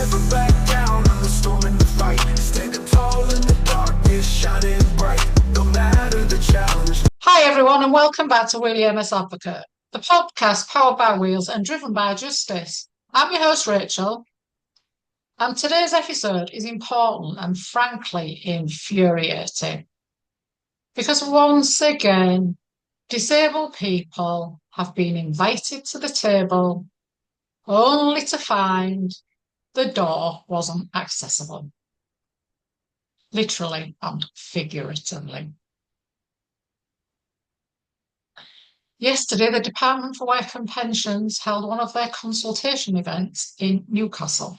never back down on the storm and the fight. Standing tall in the darkness, shining bright, no matter the challenge. Hi everyone and welcome back to Wheelie MS Advocate, the podcast powered by Wheels and driven by justice. I'm your host Rachel, and today's episode is important and frankly infuriating because once again, disabled people have been invited to the table only to find the door wasn't accessible, literally and figuratively. Yesterday, the Department for Work and Pensions held one of their consultation events in Newcastle.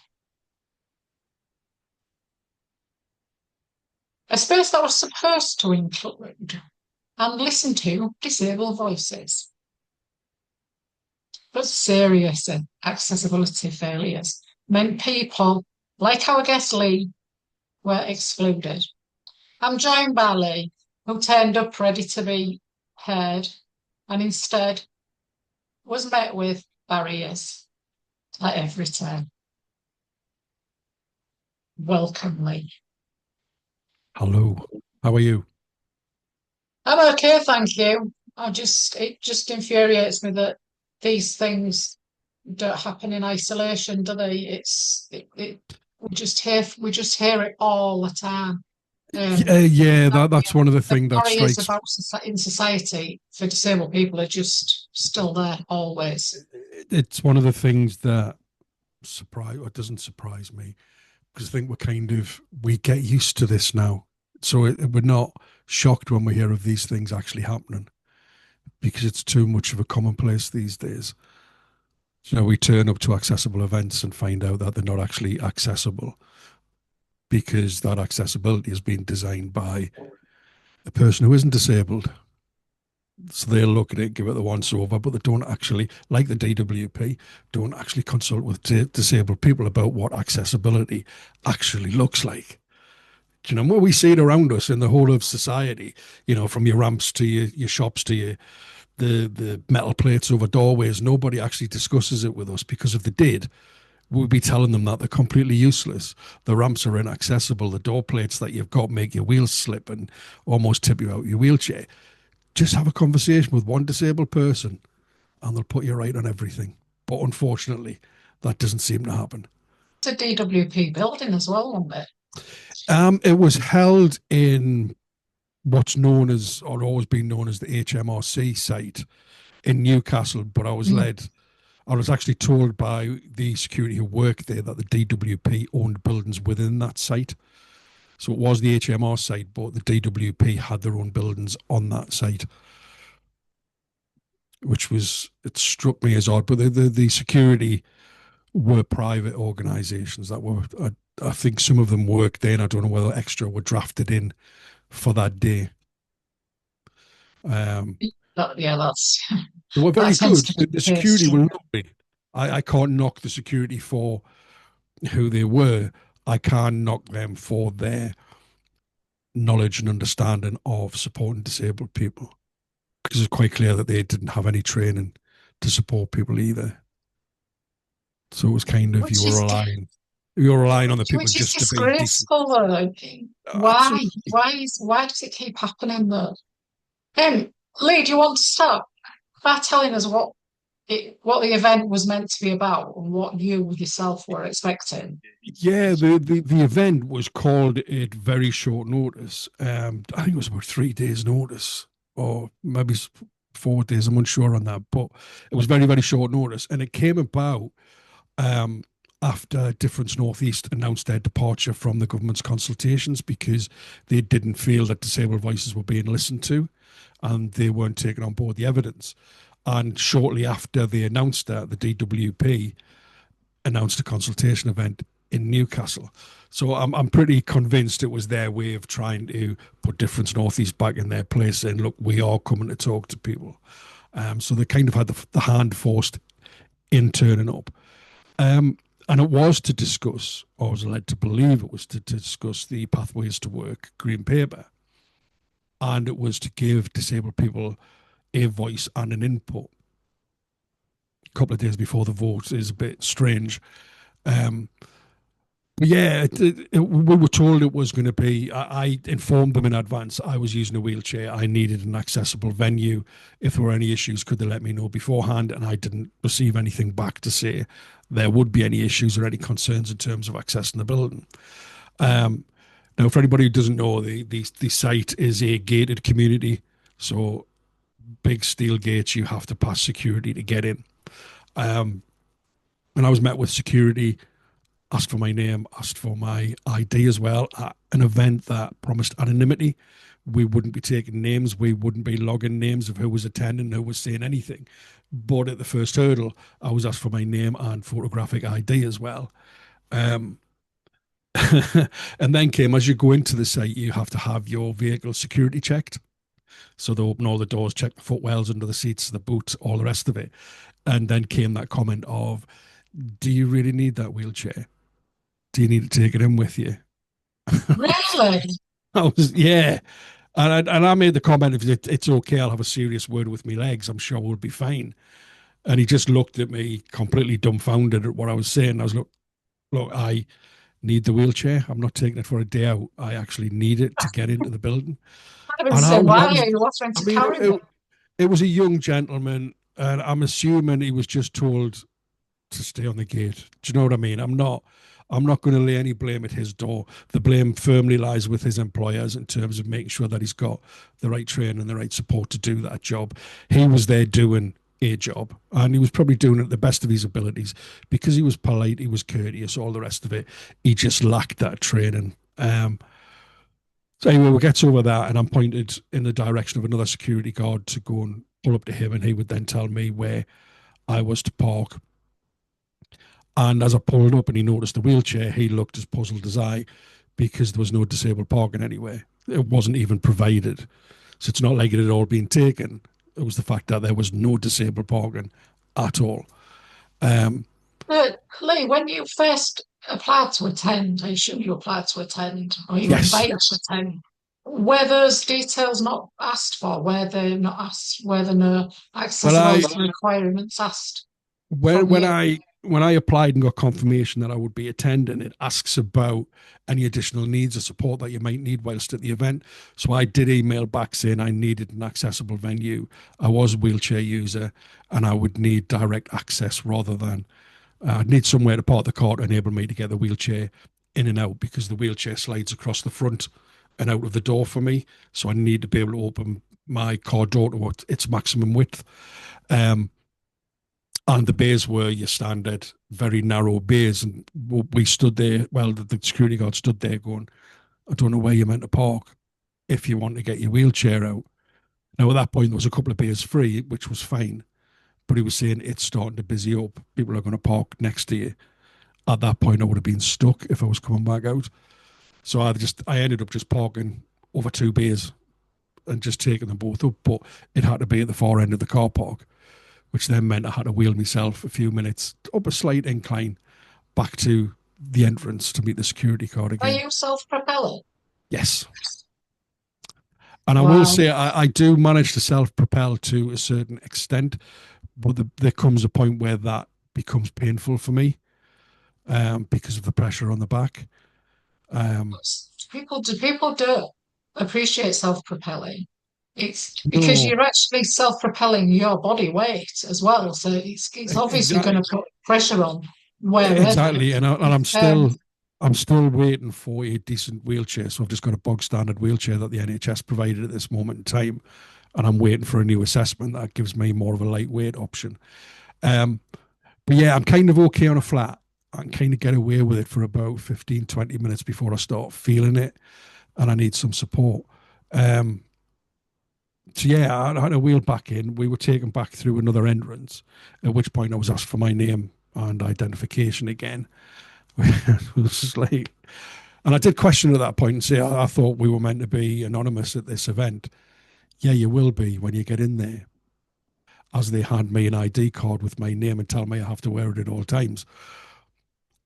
A space that was supposed to include and listen to disabled voices. But serious accessibility failures meant people, like our guest Lee, were excluded. I'm joined by Lee, who turned up ready to be heard and instead was met with barriers at every turn. Welcome, Lee. Hello, how are you? I'm okay, thank you. It just infuriates me that these things don't happen in isolation, do they? We just hear it all the time. That's one of the things that barriers strikes. in society for disabled people are just still there always. It's one of the things that doesn't surprise me, because I think we get used to this now, so we're not shocked when we hear of these things actually happening, because it's too much of a commonplace these days. We turn up to accessible events and find out that they're not actually accessible, because that accessibility has been designed by a person who isn't disabled. So they'll look at it, give it the once over, but they don't actually, like the DWP, don't actually consult with disabled people about what accessibility actually looks like. Where we see it around us in the whole of society, from your ramps to your shops to the metal plates over doorways, nobody actually discusses it with us, because if they did, we'll be telling them that they're completely useless. The ramps are inaccessible. The door plates that you've got make your wheels slip and almost tip you out your wheelchair. Just have a conversation with one disabled person and they'll put you right on everything. But unfortunately, that doesn't seem to happen. It's a DWP building as well, wasn't it? It was held in what's known as, or always been known as, the HMRC site in Newcastle, but I was actually told by the security who worked there that the DWP owned buildings within that site. So it was the HMR site, but the DWP had their own buildings on that site, it struck me as odd. But the security were private organisations that were, I think some of them worked there, and I don't know whether extra were drafted in for that day. That's... They were very good. The security case. were lovely. I can't knock the security for who they were. I can't knock them for their knowledge and understanding of supporting disabled people, because it's quite clear that they didn't have any training to support people either. So it was kind of, you were relying on the people just to be disgraceful, though. Why does it keep happening though? Lee, do you want to start by telling us what the event was meant to be about and what you yourself were expecting? Yeah, the event was called at very short notice. I think it was about 3 days notice, or maybe 4 days. I'm unsure on that, but it was very, very short notice. And it came about after Difference Northeast announced their departure from the government's consultations, because they didn't feel that disabled voices were being listened to and they weren't taking on board the evidence. And shortly after they announced that, the DWP announced a consultation event in Newcastle. So I'm pretty convinced it was their way of trying to put Difference Northeast back in their place, saying, look, we are coming to talk to people. So they kind of had the hand forced in turning up. And it was to discuss, or I was led to believe it was to discuss, the Pathways to Work Green Paper. And it was to give disabled people a voice and an input. A couple of days before the vote is a bit strange. Yeah, we were told it was going to be. I informed them in advance. I was using a wheelchair. I needed an accessible venue. If there were any issues, could they let me know beforehand? And I didn't receive anything back to say there would be any issues or any concerns in terms of accessing the building. Um, Now, for anybody who doesn't know, the site is a gated community, so big steel gates. You have to pass security to get in. Um, and I was met with security, asked for my name, asked for my ID as well, at an event that promised anonymity. We wouldn't be taking names, we wouldn't be logging names of who was attending, who was saying anything. But at the first hurdle, I was asked for my name and photographic ID as well. Um, and then came, as you go into the site, you have to have your vehicle security checked. So they open all the doors, check the footwells under the seats, the boot, all the rest of it. And then came that comment of, do you really need that wheelchair? Do you need to take it in with you? Really? I was, yeah. And I made the comment, if it's okay, I'll have a serious word with my legs. I'm sure we'll be fine. And he just looked at me completely dumbfounded at what I was saying. I was, look, I need the wheelchair. I'm not taking it for a day out. I actually need it to get into the building. I would And say, why that was, are you offering I to mean, carry me? it was a young gentleman, and I'm assuming he was just told to stay on the gate. Do you know what I mean? I'm not going to lay any blame at his door. The blame firmly lies with his employers in terms of making sure that he's got the right training and the right support to do that job. He was there doing a job, and he was probably doing it at the best of his abilities because he was polite, he was courteous, all the rest of it. He just lacked that training. So anyway, we get over that, and I'm pointed in the direction of another security guard to go and pull up to him, and he would then tell me where I was to park. And as I pulled up and he noticed the wheelchair, he looked as puzzled as I because there was no disabled parking anywhere. It wasn't even provided. So it's not like it had all been taken. It was the fact that there was no disabled parking at all. Um, But Lee, when you first applied to attend, I assume you applied to attend or you were yes. invited to attend, were those details not asked for? Were they not asked? Were there no Well, accessibility requirements asked when from when you? I when I applied and got confirmation that I would be attending, it asks about any additional needs or support that you might need whilst at the event. So I did email back saying I needed an accessible venue. I was a wheelchair user, and I would need direct access rather than I'd need somewhere to park the car to enable me to get the wheelchair in and out because the wheelchair slides across the front and out of the door for me. So I need to be able to open my car door to its maximum width. Um, and the bays were your standard, very narrow bays. And we stood there, well, the security guard stood there going, I don't know where you're meant to park if you want to get your wheelchair out. Now, at that point, there was a couple of bays free, which was fine. But he was saying it's starting to busy up. People are going to park next to you. At that point, I would have been stuck if I was coming back out. So I ended up just parking over two bays and just taking them both up. But it had to be at the far end of the car park, which then meant I had to wheel myself a few minutes up a slight incline back to the entrance to meet the security guard Are again. you self-propelling? Yes. And I will Wow. say I do manage to self-propel to a certain extent, but there comes a point where that becomes painful for me because of the pressure on the back. People don't appreciate self-propelling. It's because No, you're actually self-propelling your body weight as well. So it's obviously going exactly, to put pressure on wherever. exactly. And I'm Um, still waiting for a decent wheelchair. So I've just got a bog standard wheelchair that the NHS provided at this moment in time, and I'm waiting for a new assessment that gives me more of a lightweight option. Um, but yeah, I'm kind of okay on a flat. I can kind of get away with it for about 15, 20 minutes before I start feeling it, and I need some support. Um, so yeah, I had a wheel back in. We were taken back through another entrance, at which point I was asked for my name and identification again. It was like, and I did question at that point and say, I thought we were meant to be anonymous at this event. Yeah, you will be when you get in there. As they hand me an ID card with my name and tell me I have to wear it at all times.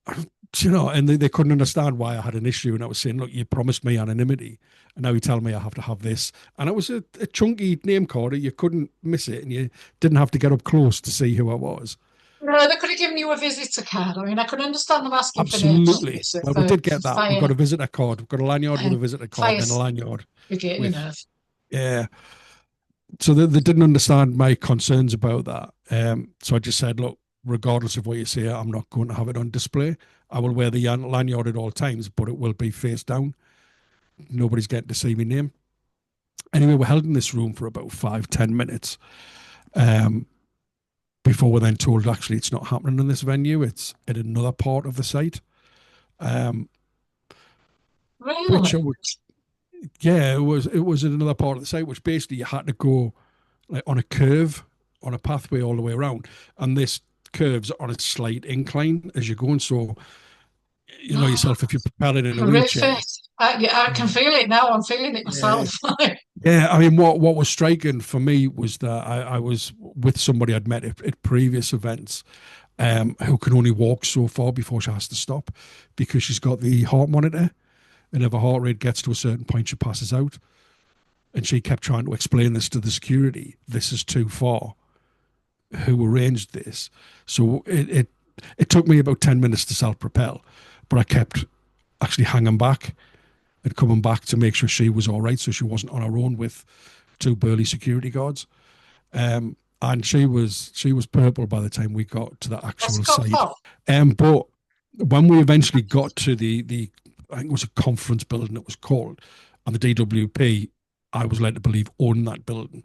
And they couldn't understand why I had an issue. And I was saying, look, you promised me anonymity, and now you tell me I have to have this. And it was a chunky name card. You couldn't miss it, and you didn't have to get up close to see who I was. No, they could have given you a visitor card. I mean, I could understand them asking for name Absolutely. obviously, Well, we for did get that. We've fire, got a visitor card. We've got a lanyard with uh, a visitor card, fire then a lanyard certificate, you with, know. yeah. So they didn't understand my concerns about that. So I just said, look, regardless of what you say, I'm not going to have it on display. I will wear the lanyard at all times, but it will be face down. Nobody's getting to see my name. Anyway, we're held in this room for about 5-10 minutes before we're then told actually it's not happening in this venue. It's at another part of the site. Which Really? I would, yeah, it was in another part of the site, which basically you had to go like on a curve, on a pathway all the way around, and this curves on a slight incline as you're going. So you know yourself, if you're propelling in a wheelchair. Horrific. Yeah, I can Yeah, feel it now. I'm feeling it yeah, myself. yeah. I mean, what was striking for me was that I was with somebody I'd met at previous events, who can only walk so far before she has to stop because she's got the heart monitor, and if her heart rate gets to a certain point, she passes out. And she kept trying to explain this to the security. This is too far. Who arranged this? So it took me about 10 minutes to self-propel, but I kept actually hanging back and coming back to make sure she was all right, so she wasn't on her own with two burly security guards. And she was purple by the time we got to the What's actual it called? site. Oh, But when we eventually got to the I think it was a conference building it was called, and the DWP, I was led to believe, owned that building.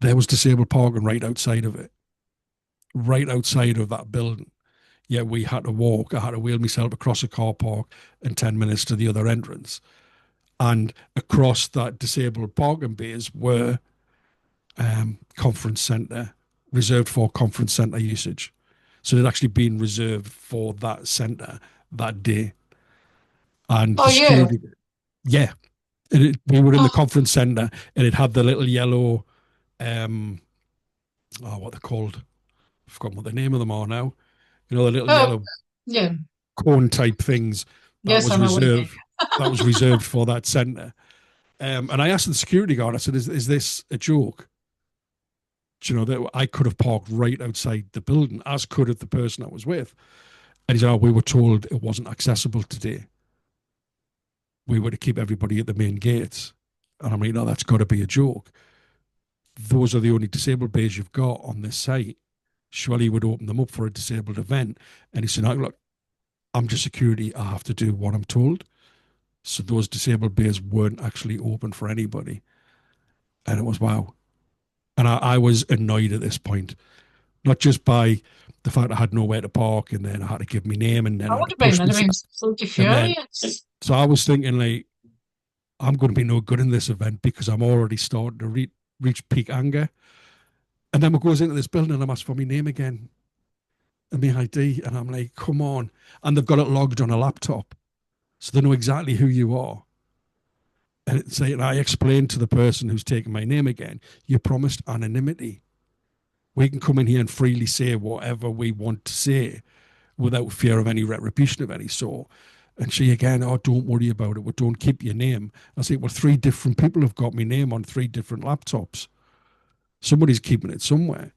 There was disabled parking right outside of it, right outside of that building. Yeah, we had to walk. I had to wheel myself across a car park in 10 minutes to the other entrance. And across that disabled parking bays were conference centre, reserved for conference centre usage. So they'd actually been reserved for that centre that day. And oh the yeah. security, yeah, we were in the Oh, conference centre and it had the little yellow, what they're called. I've forgotten what the name of them are now. You know, the little oh, yellow yeah. cone type things that Yes, was I know what you mean. reserved. That was reserved for that centre. And I asked the security guard, I said, is this a joke? Do you know, that I could have parked right outside the building, as could have the person I was with. And he said, oh, we were told it wasn't accessible today. We were to keep everybody at the main gates. And I'm like, no, that's got to be a joke. Those are the only disabled bays you've got on this site. Surely you would open them up for a disabled event. And he said, no, look, I'm just security. I have to do what I'm told. So those disabled bays weren't actually open for anybody. And it was wow. And I was annoyed at this point, not just by the fact I had nowhere to park and then I had to give my name and then I I had would to have been. push I'd have been myself. absolutely And then, furious. so I was thinking, like, I'm going to be no good in this event because I'm already starting to reach peak anger. And then we goes into this building and I'm asked for my name again and my ID. And I'm like, come on. And they've got it logged on a laptop. So they know exactly who you are. And I explained to the person who's taking my name again, you promised anonymity. We can come in here and freely say whatever we want to say without fear of any retribution of any sort. And she again, oh, don't worry about it. We don't keep your name. I say, well, three different people have got my name on three different laptops. Somebody's keeping it somewhere.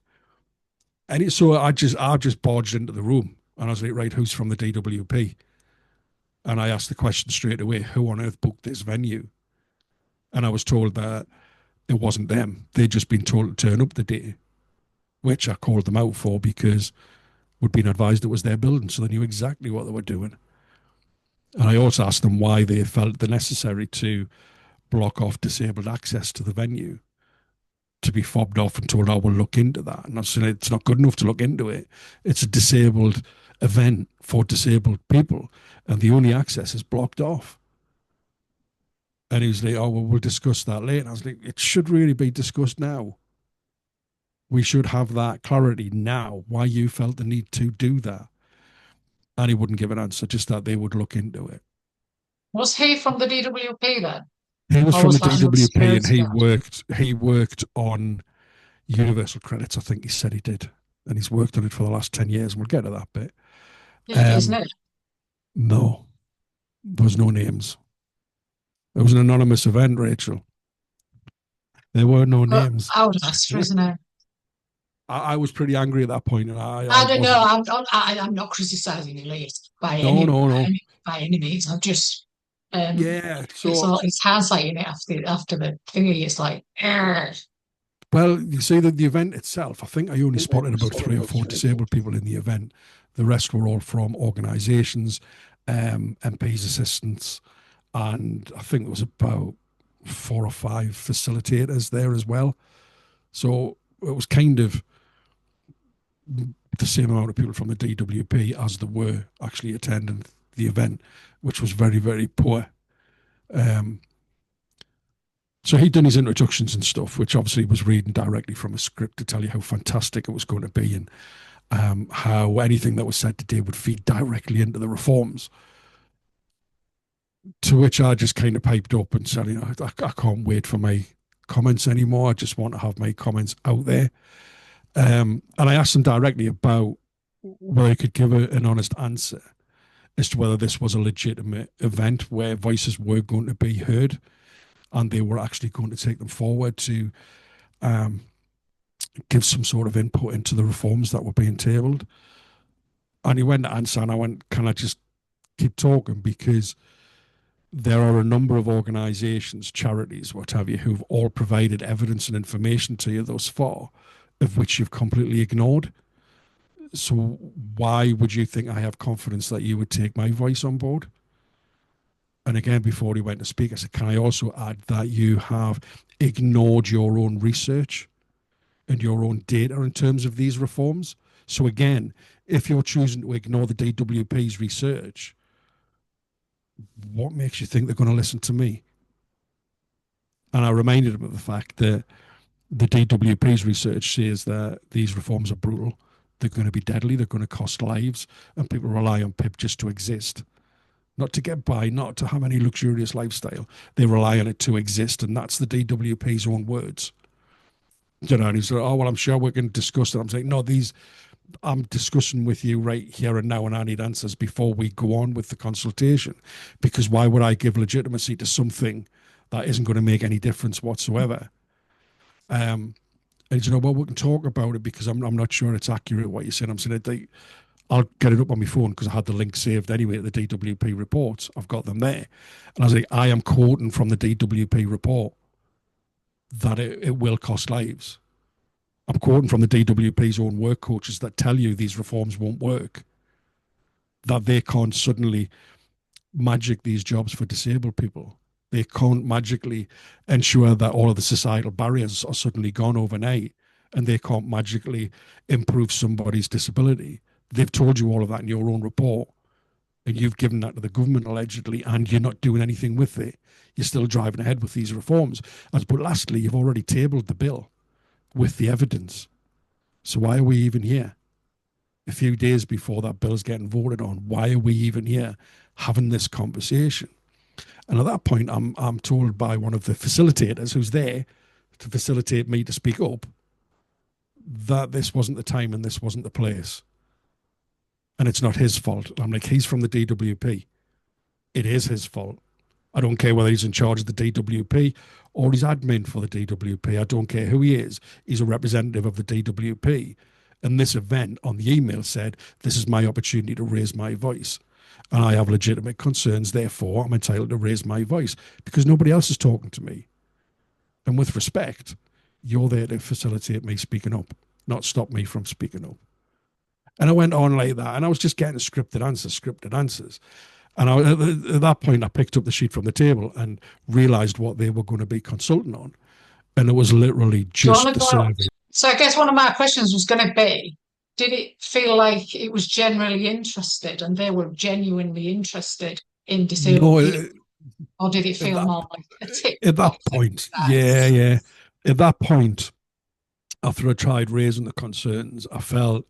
So I just barged into the room and I was like, right, who's from the DWP? And I asked the question straight away, who on earth booked this venue? And I was told that it wasn't them. They'd just been told to turn up the day, which I called them out for because we'd been advised it was their building, so they knew exactly what they were doing. And I also asked them why they felt the necessary to block off disabled access to the venue, to be fobbed off and told, I will look into that. And I said, it's not good enough to look into it. It's a disabled event for disabled people, and the only access is blocked off. And he was like, oh, well, we'll discuss that later. And I was like, it should really be discussed now. We should have that clarity now, why you felt the need to do that. And he wouldn't give an answer, just that they would look into it. Was he from the DWP then? He was Or from the was that another DWP and security he guard? worked on universal credits, I think he said he did. And he's worked on it for the last 10 years. And we'll get to that bit. Yeah, isn't it? No, there was no names. It was an anonymous event, Rachel. There were no But names. I would ask for his name. I was pretty angry at that point, and I I don't know. wasn't. I'm not criticising Elite No, no, no. by any means. I'm just Yeah. it's hindsighting it after the thingy. It's like, Well, you see that the event itself, I think I only spotted about 3 or 4 disabled people in the event. The rest were all from organisations, MPs, assistants, and I think there was about 4 or 5 facilitators there as well. So it was kind of the same amount of people from the DWP as there were actually attending the event, which was very, very poor. So he'd done his introductions and stuff, which obviously was reading directly from a script to tell you how fantastic it was going to be, and how anything that was said today would feed directly into the reforms. To which I just kind of piped up and said, I can't wait for my comments anymore. I just want to have my comments out there. And I asked him directly about whether he could give an honest answer as to whether this was a legitimate event where voices were going to be heard and they were actually going to take them forward to give some sort of input into the reforms that were being tabled. And he went to answer, and I went, can I just keep talking? Because there are a number of organisations, charities, what have you, who've all provided evidence and information to you thus far, of which you've completely ignored. So why would you think I have confidence that you would take my voice on board? And again, before he went to speak, I said, can I also add that you have ignored your own research and your own data in terms of these reforms? So again, if you're choosing to ignore the DWP's research, what makes you think they're going to listen to me? And I reminded him of the fact that the DWP's research says that these reforms are brutal. They're going to be deadly. They're going to cost lives. And people rely on PIP just to exist. Not to get by, not to have any luxurious lifestyle. They rely on it to exist. And that's the DWP's own words. And he said, oh, well, I'm sure we can discuss it. I'm saying, no, I'm discussing with you right here and now, and I need answers before we go on with the consultation. Because why would I give legitimacy to something that isn't going to make any difference whatsoever? And well, we can talk about it because I'm not sure it's accurate what you're saying. I'm saying I'll get it up on my phone because I had the link saved anyway at the DWP reports. I've got them there. And I was like, I am quoting from the DWP report that it will cost lives. I'm quoting from the DWP's own work coaches that tell you these reforms won't work, that they can't suddenly magic these jobs for disabled people. They can't magically ensure that all of the societal barriers are suddenly gone overnight, and they can't magically improve somebody's disability. They've told you all of that in your own report, and you've given that to the government allegedly, and you're not doing anything with it. You're still driving ahead with these reforms. But lastly, you've already tabled the bill with the evidence. So why are we even here? A few days before that bill's getting voted on, why are we even here having this conversation? And at that point, I'm told by one of the facilitators who's there to facilitate me to speak up that this wasn't the time and this wasn't the place. And it's not his fault. I'm like, he's from the DWP. It is his fault. I don't care whether he's in charge of the DWP or he's admin for the DWP. I don't care who he is. He's a representative of the DWP. And this event on the email said, this is my opportunity to raise my voice. And I have legitimate concerns. Therefore, I'm entitled to raise my voice because nobody else is talking to me. And with respect, you're there to facilitate me speaking up, not stop me from speaking up. And I went on like that. And I was just getting scripted answers. And at that point, I picked up the sheet from the table and realised what they were going to be consulting on. And it was literally just the survey. So I guess one of my questions was going to be, did it feel like it was generally interested and they were genuinely interested in disabled people? Or did it feel more like a tick? At that point, yeah. At that point, after I tried raising the concerns, I felt,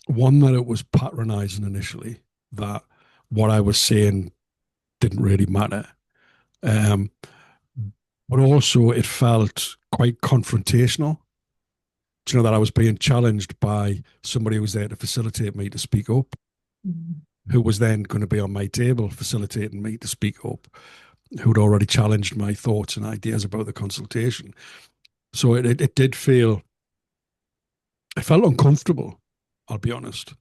one, that it was patronising initially, that what I was saying didn't really matter. But also it felt quite confrontational. Do you know that I was being challenged by somebody who was there to facilitate me to speak up, who was then going to be on my table facilitating me to speak up, who'd already challenged my thoughts and ideas about the consultation. So it did feel I felt uncomfortable, I'll be honest,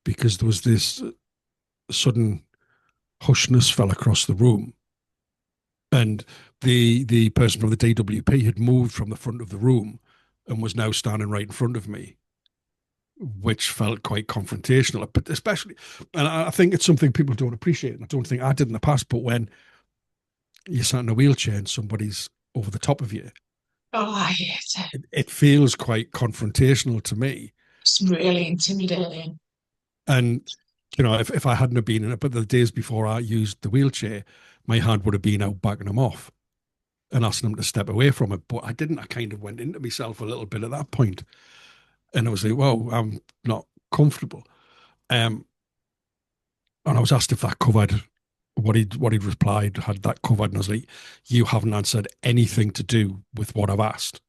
because there was this sudden hushness fell across the room. And the person from the DWP had moved from the front of the room and was now standing right in front of me, which felt quite confrontational. But especially, and I think it's something people don't appreciate, and I don't think I did in the past, but when you're sat in a wheelchair and somebody's over the top of you, Oh, I hate it. it feels quite confrontational to me. It's really intimidating. And, if I hadn't have been in it, but the days before I used the wheelchair, my hand would have been out backing them off and asking them to step away from it. But I didn't. I kind of went into myself a little bit at that point. And I was like, well, I'm not comfortable. And I was asked if that covered what he'd replied, had that covered. And I was like, you haven't answered anything to do with what I've asked.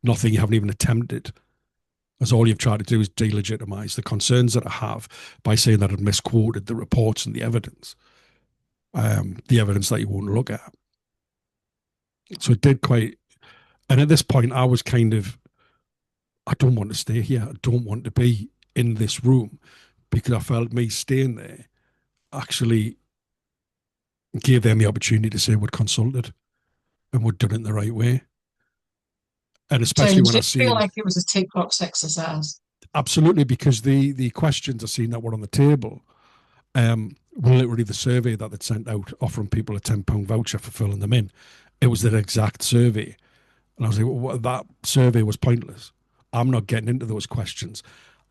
Nothing you haven't even attempted. As all you've tried to do is delegitimize the concerns that I have by saying that I'd misquoted the reports and the evidence that you won't look at. So it did quite, and at this point I was kind of, I don't want to stay here. I don't want to be in this room, because I felt me staying there actually gave them the opportunity to say we'd consulted and we'd done it in the right way. And So especially you when I did feel seen, like it was a tick box exercise. absolutely, because the questions I seen that were on the table were literally the survey that they'd sent out offering people a £10 voucher for filling them in. It was that exact survey. And I was like, well, that survey was pointless. I'm not getting into those questions.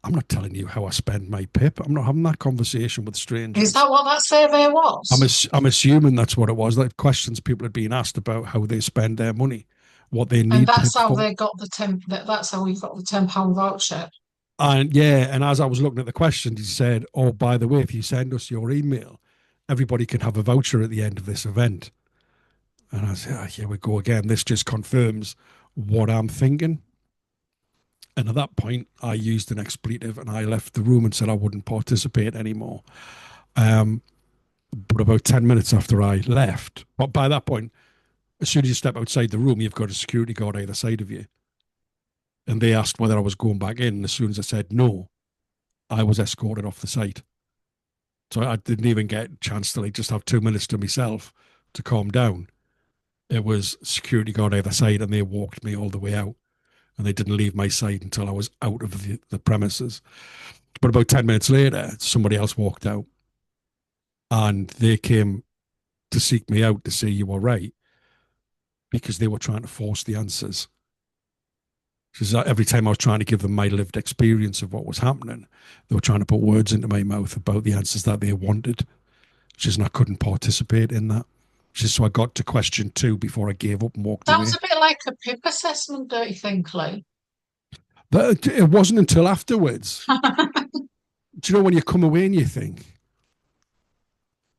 I'm not telling you how I spend my PIP. I'm not having that conversation with Is strangers. that what that survey was? I'm assuming that's what it was. Like questions people had been asked about how they spend their money, what they And need that's PIP how for. they got the that's how we got the £10 voucher. And yeah, and as I was looking at the questions, he said, oh, by the way, if you send us your email, everybody can have a voucher at the end of this event. And I said, oh, here we go again. This just confirms what I'm thinking. And at that point, I used an expletive and I left the room and said I wouldn't participate anymore. Um, but about 10 minutes after I left, but by that point, as soon as you step outside the room, you've got a security guard either side of you. And they asked whether I was going back in. And as soon as I said no, I was escorted off the site. So I didn't even get a chance to just have 2 minutes to myself to calm down. It was security guard either side, and they walked me all the way out. And they didn't leave my site until I was out of the premises. But about 10 minutes later, somebody else walked out and they came to seek me out to say you were right, because they were trying to force the answers. Because every time I was trying to give them my lived experience of what was happening, they were trying to put words into my mouth about the answers that they wanted. And I couldn't participate in that. So I got to question 2 before I gave up and walked Sounds away. a bit like a PIP assessment, don't you think, Lee? But it wasn't until afterwards. Do you know when you come away and you think,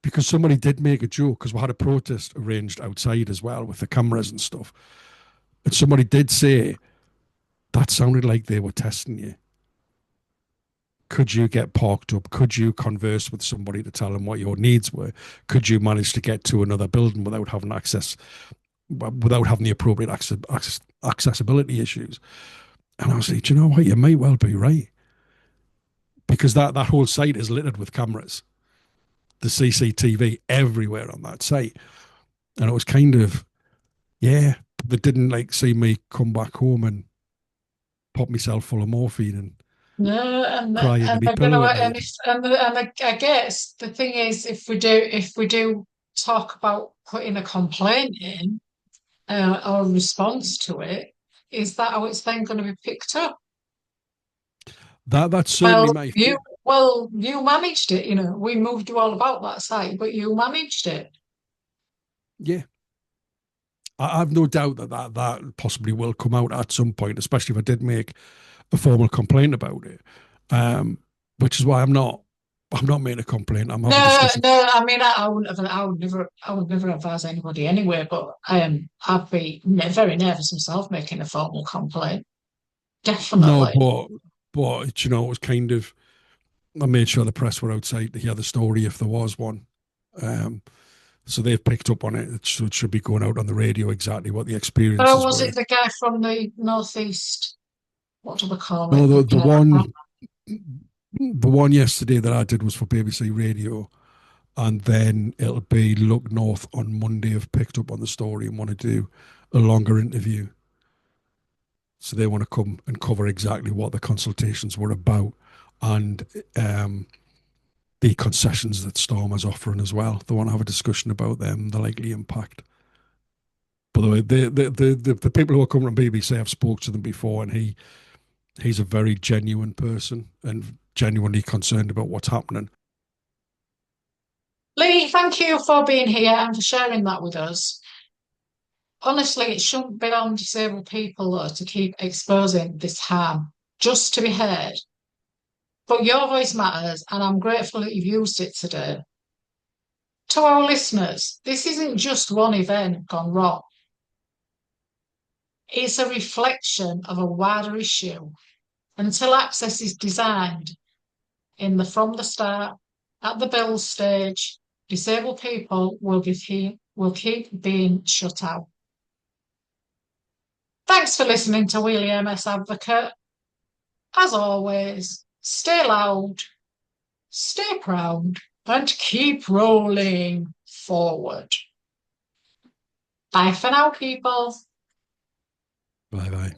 because somebody did make a joke, because we had a protest arranged outside as well with the cameras and stuff. And somebody did say, that sounded like they were testing you. Could you get parked up? Could you converse with somebody to tell them what your needs were? Could you manage to get to another building without having the appropriate accessibility issues? And I was like, do you know what? You might well be right. Because that whole site is littered with cameras, the CCTV everywhere on that site. And it was kind of, yeah, they didn't see me come back home and pop myself full of morphine and No, cry into my you know, pillow at night. I guess the thing is, if we do talk about putting a complaint in or a response to it, is that how it's then going to be picked up? That's certainly Well, my you fear. well, you managed it. You know, we moved you all about that site, but you managed it. Yeah. I've no doubt that possibly will come out at some point, especially if I did make a formal complaint about it. Which is why I'm not making a complaint. I'm having No, discussions. no. I mean, I would never advise anybody anyway. But I'd be very nervous myself making a formal complaint. No, Definitely. but it was kind of, I made sure the press were outside to hear the story if there was one. Um, so they've picked up on it. So it should be going out on the radio exactly what the Oh, experiences was were. it the guy from the northeast? what do they call No, it? the one yesterday that I did was for BBC Radio, and then it'll be Look North on Monday. Have picked up on the story and want to do a longer interview. So they want to come and cover exactly what the consultations were about, and the concessions that Storm is offering as well. They want to have a discussion about them, the likely impact. By the way, the people who are coming from BBC, I've spoke to them before, and he's a very genuine person and genuinely concerned about what's happening. Lee, thank you for being here and for sharing that with us. Honestly, it shouldn't be on disabled people though, to keep exposing this harm just to be heard. But your voice matters, and I'm grateful that you've used it today. To our listeners, this isn't just one event gone wrong. It's a reflection of a wider issue. Until access is designed from the start, at the build stage, disabled people will keep being shut out. Thanks for listening to Wheelie MS Advocate. As always, stay loud, stay proud, and keep rolling forward. Bye for now, people. Bye bye.